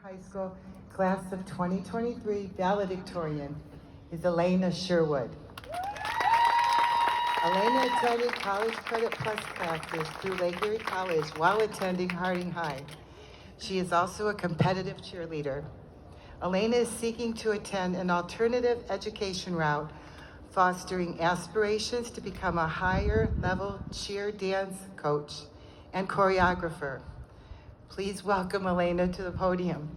High School Class of 2023 Valedictorian is Alayna Sherwood. Alayna attended College Credit Plus classes through Lake Erie College while attending Harding High. She is also a competitive cheerleader. Alayna is seeking to attend an alternative education route, fostering aspirations to become a higher level cheer dance coach and choreographer. Please welcome Alayna to the podium.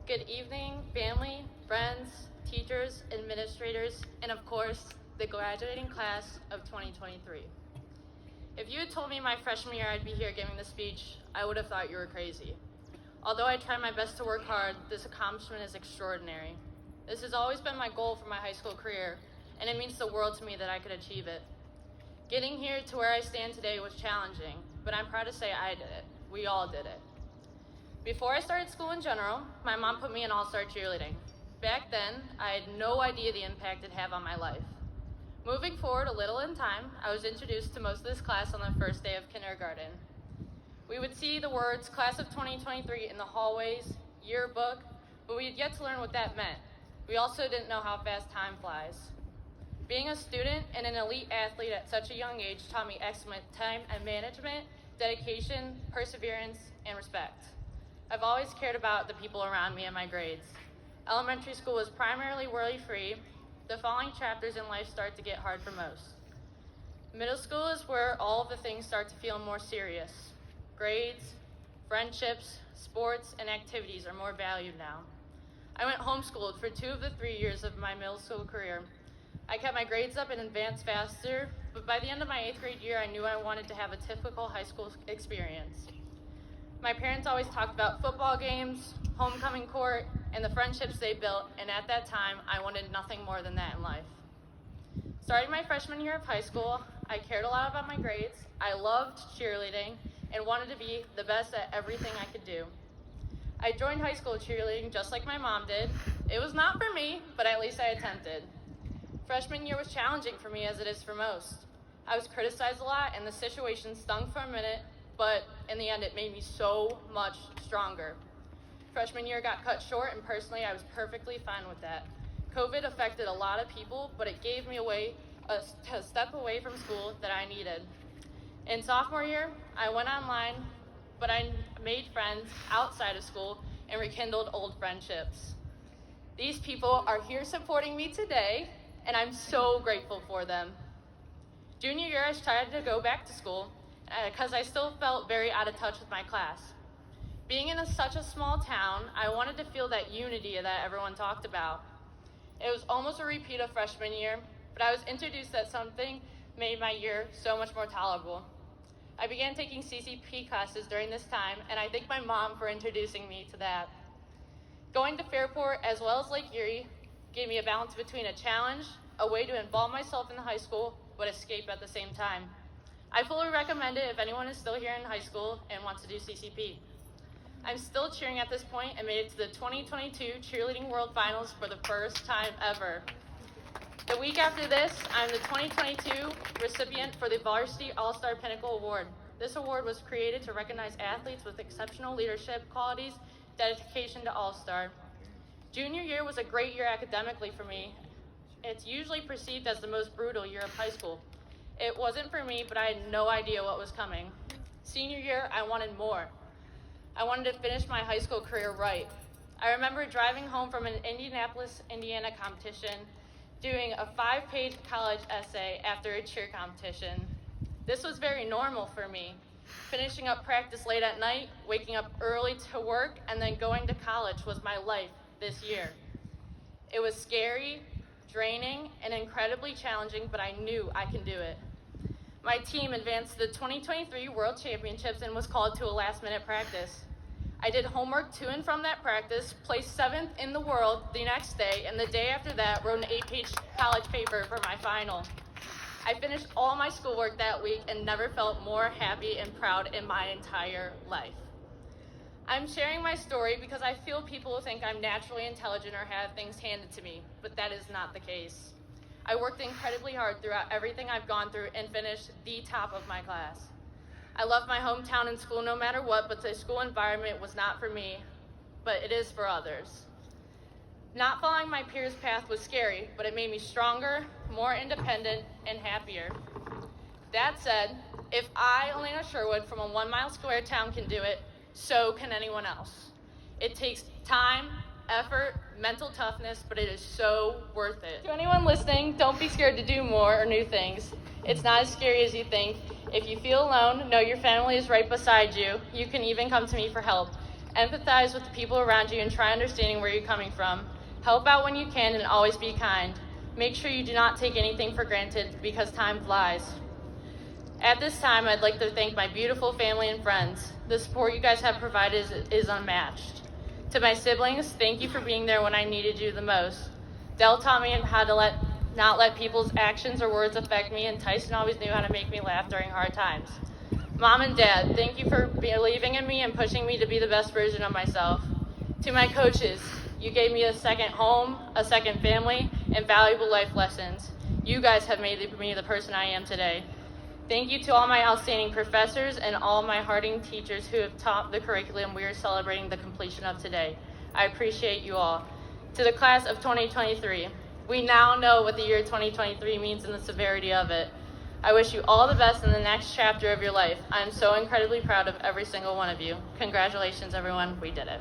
Good evening, family, friends, teachers, administrators, and of course, the graduating class of 2023. If you had told me my freshman year I'd be here giving this speech, I would have thought you were crazy. Although I tried my best to work hard, this accomplishment is extraordinary. This has always been my goal for my high school career, and it means the world to me that I could achieve it. Getting here to where I stand today was challenging, but I'm proud to say I did it. We all did it. Before I started school in general, my mom put me in all-star cheerleading. Back then, I had no idea the impact it'd have on my life. Moving forward a little in time, I was introduced to most of this class on the first day of kindergarten. We would see the words Class of 2023 in the hallways, yearbook, but we had yet to learn what that meant. We also didn't know how fast time flies. Being a student and an elite athlete at such a young age taught me excellent time and management, dedication, perseverance, and respect. I've always cared about the people around me and my grades. Elementary school was primarily worry-free. The following chapters in life start to get hard for most. Middle school is where all of the things start to feel more serious. Grades, friendships, sports, and activities are more valued now. I went homeschooled for 2 of the 3 years of my middle school career. I kept my grades up and advanced faster, but by the end of my 8th grade year, I knew I wanted to have a typical high school experience. My parents always talked about football games, homecoming court, and the friendships they built, and at that time, I wanted nothing more than that in life. Starting my freshman year of high school, I cared a lot about my grades, I loved cheerleading, and wanted to be the best at everything I could do. I joined high school cheerleading just like my mom did. It was not for me, but at least I attempted. Freshman year was challenging for me as it is for most. I was criticized a lot, and the situation stung for a minute, but in the end, it made me so much stronger. Freshman year got cut short, and personally, I was perfectly fine with that. COVID affected a lot of people, but it gave me a step away from school that I needed. In sophomore year, I went online, but I made friends outside of school and rekindled old friendships. These people are here supporting me today, and I'm so grateful for them. Junior year, I tried to go back to school because I still felt very out of touch with my class. Being in such a small town, I wanted to feel that unity that everyone talked about. It was almost a repeat of freshman year, but I was introduced that something made my year so much more tolerable. I began taking CCP classes during this time, and I thank my mom for introducing me to that. Going to Fairport as well as Lake Erie gave me a balance between a challenge, a way to involve myself in the high school, but escape at the same time. I fully recommend it if anyone is still here in high school and wants to do CCP. I'm still cheering at this point and made it to the 2022 Cheerleading World Finals for the first time ever. The week after this, I'm the 2022 recipient for the Varsity All-Star Pinnacle Award. This award was created to recognize athletes with exceptional leadership qualities, dedication to All-Star. Junior year was a great year academically for me. It's usually perceived as the most brutal year of high school. It wasn't for me, but I had no idea what was coming. Senior year, I wanted more. I wanted to finish my high school career right. I remember driving home from an Indianapolis, Indiana competition, doing a 5-page college essay after a cheer competition. This was very normal for me. Finishing up practice late at night, waking up early to work, and then going to college was my life this year. It was scary, draining, and incredibly challenging, but I knew I can do it. My team advanced to the 2023 World Championships and was called to a last-minute practice. I did homework to and from that practice, placed 7th in the world the next day, and the day after that, wrote an 8-page college paper for my final. I finished all my schoolwork that week and never felt more happy and proud in my entire life. I'm sharing my story because I feel people think I'm naturally intelligent or have things handed to me, but that is not the case. I worked incredibly hard throughout everything I've gone through and finished the top of my class. I love my hometown and school no matter what, but the school environment was not for me, but it is for others. Not following my peers' path was scary, but it made me stronger, more independent, and happier. That said, if I, Alayna Sherwood, from a 1 mile square town can do it, so can anyone else. It takes time, effort, mental toughness, but it is so worth it. To anyone listening, don't be scared to do more or new things. It's not as scary as you think. If you feel alone, know your family is right beside you. You can even come to me for help. Empathize with the people around you and try understanding where you're coming from. Help out when you can and always be kind. Make sure you do not take anything for granted because time flies. At this time, I'd like to thank my beautiful family and friends. The support you guys have provided is unmatched. To my siblings, thank you for being there when I needed you the most. Dell taught me how to not let people's actions or words affect me, and Tyson always knew how to make me laugh during hard times. Mom and Dad, thank you for believing in me and pushing me to be the best version of myself. To my coaches, you gave me a second home, a second family, and valuable life lessons. You guys have made me the person I am today. Thank you to all my outstanding professors and all my Harding teachers who have taught the curriculum we are celebrating the completion of today. I appreciate you all. To the class of 2023, we now know what the year 2023 means and the severity of it. I wish you all the best in the next chapter of your life. I'm so incredibly proud of every single one of you. Congratulations, everyone. We did it.